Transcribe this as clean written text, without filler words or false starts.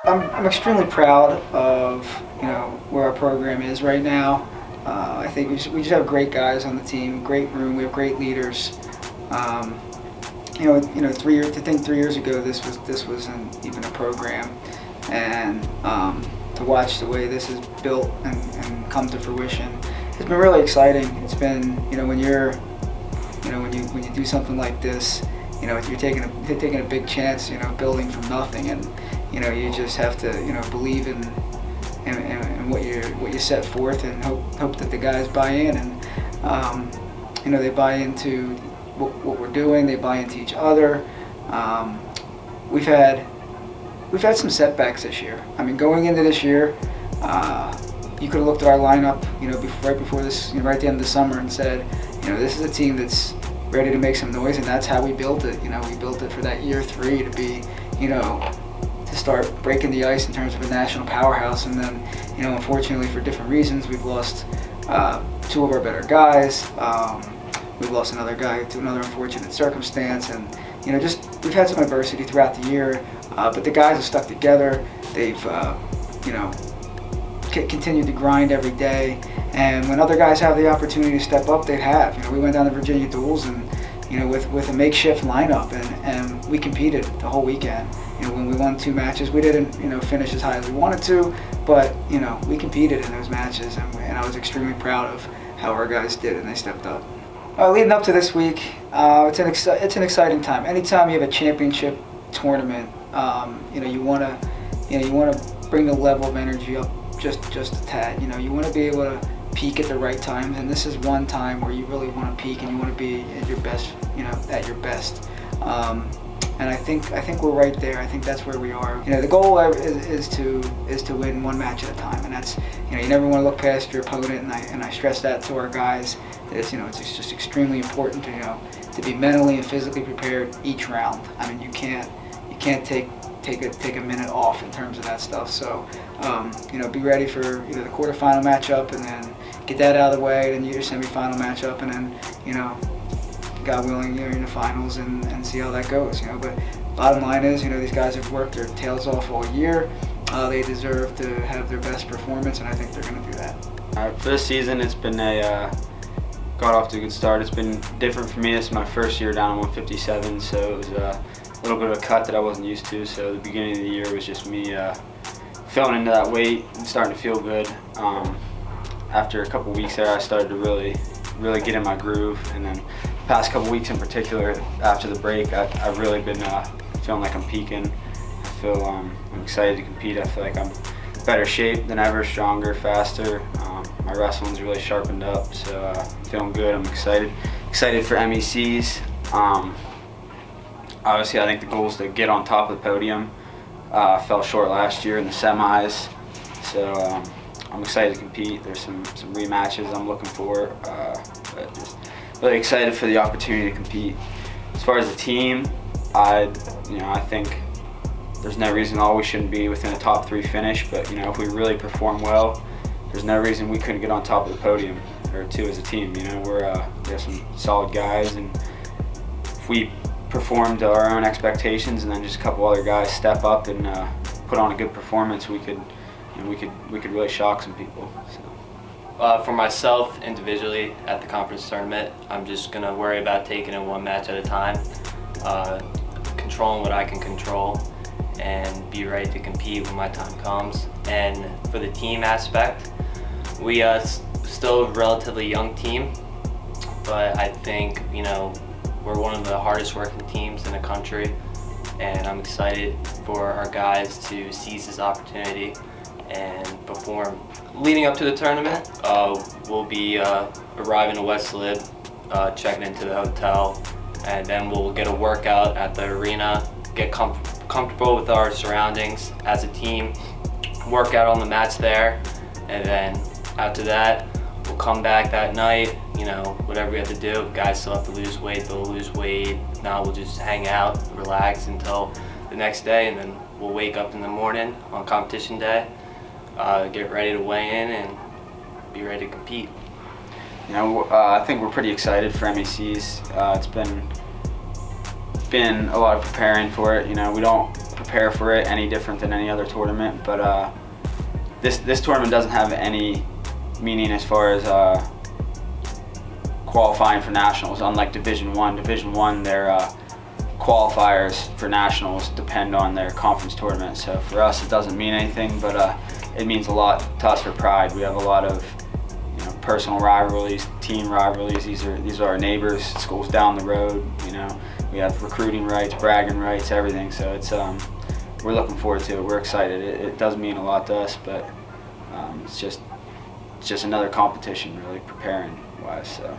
I'm extremely proud of where our program is right now. I think we just have great guys on the team, great room. We have great leaders. 3 years to think 3 years ago this wasn't even a program, and to watch the way this is built and come to fruition, it's been really exciting. It's been when you do something like this, you're taking a big chance, building from nothing, and you just have to believe in what you set forth, and hope that the guys buy in, and they buy into what we're doing. They buy into each other. We've had some setbacks this year. I mean, going into this year, you could have looked at our lineup, right before this, right at the end of the summer, and said, this is a team that's ready to make some noise, and that's how we built it. We built it for that year 3 to be, to start breaking the ice in terms of a national powerhouse. And then, unfortunately, for different reasons, we've lost 2 of our better guys. We've lost another guy to another unfortunate circumstance, and we've had some adversity throughout the year. But the guys have stuck together. They've continued to grind every day, and when other guys have the opportunity to step up, they have. We went down to Virginia Duels, and with a makeshift lineup, and we competed the whole weekend. When we won 2 matches, we didn't finish as high as we wanted to, but we competed in those matches, and I was extremely proud of how our guys did, and they stepped up. Leading up to this week, it's an exciting time. Anytime you have a championship tournament, you want to bring the level of energy up just a tad. You want to be able to peak at the right times, and this is one time where you really want to peak and you want to be at your best. At your best. And I think we're right there. I think that's where we are. The goal is to win one match at a time, and that's you never want to look past your opponent. And I stress that to our guys. It's just extremely important to be mentally and physically prepared each round. I mean, you can't take a minute off in terms of that stuff. So be ready for the quarterfinal matchup, and then get that out of the way. Then your semifinal matchup, and then God willing, you're in the finals, and see how that goes. But bottom line is, these guys have worked their tails off all year. They deserve to have their best performance, and I think they're going to do that. For this season, it's been got off to a good start. It's been different for me. This is my first year down at 157, so it was a little bit of a cut that I wasn't used to. So the beginning of the year was just me filling into that weight and starting to feel good. After a couple weeks there, I started to really get in my groove, and then the past couple weeks in particular, after the break, I've really been feeling like I'm peaking. I feel I'm excited to compete. I feel like I'm in better shape than ever, stronger, faster. My wrestling's really sharpened up, so I'm feeling good. I'm excited for MECs. Obviously, I think the goal is to get on top of the podium. Fell short last year in the semis, so I'm excited to compete. There's some rematches I'm looking for, but just really excited for the opportunity to compete. As far as the team, I think there's no reason why we shouldn't be within a top 3 finish. But if we really perform well, there's no reason we couldn't get on top of the podium or 2 as a team. We have some solid guys, and if we performed to our own expectations, and then just a couple other guys step up and put on a good performance, we could really shock some people. So. For myself, individually, at the conference tournament, I'm just going to worry about taking it one match at a time, controlling what I can control, and be ready to compete when my time comes. And for the team aspect, we are still a relatively young team, but I think, we're one of the hardest working teams in the country, and I'm excited for our guys to seize this opportunity and perform. Leading up to the tournament, we'll be arriving to West Lib, checking into the hotel, and then we'll get a workout at the arena, get comfortable with our surroundings as a team, work out on the mats there, and then after that, we'll come back that night, whatever we have to do. If guys still have to lose weight, they'll lose weight. Now we'll just hang out, relax until the next day, and then we'll wake up in the morning on competition day, get ready to weigh in and be ready to compete. I think we're pretty excited for MECs. It's been a lot of preparing for it. We don't prepare prepare for it any different than any other tournament, but this tournament doesn't have any meaning as far as qualifying for nationals. Unlike Division I, their qualifiers for nationals depend on their conference tournament. So for us, it doesn't mean anything, but it means a lot to us for pride. We have a lot of personal rivalries, team rivalries. These are our neighbors, schools down the road. We have recruiting rights, bragging rights, everything. So it's we're looking forward to it. We're excited. It does mean a lot to us, but it's just another competition, really, preparing wise. So.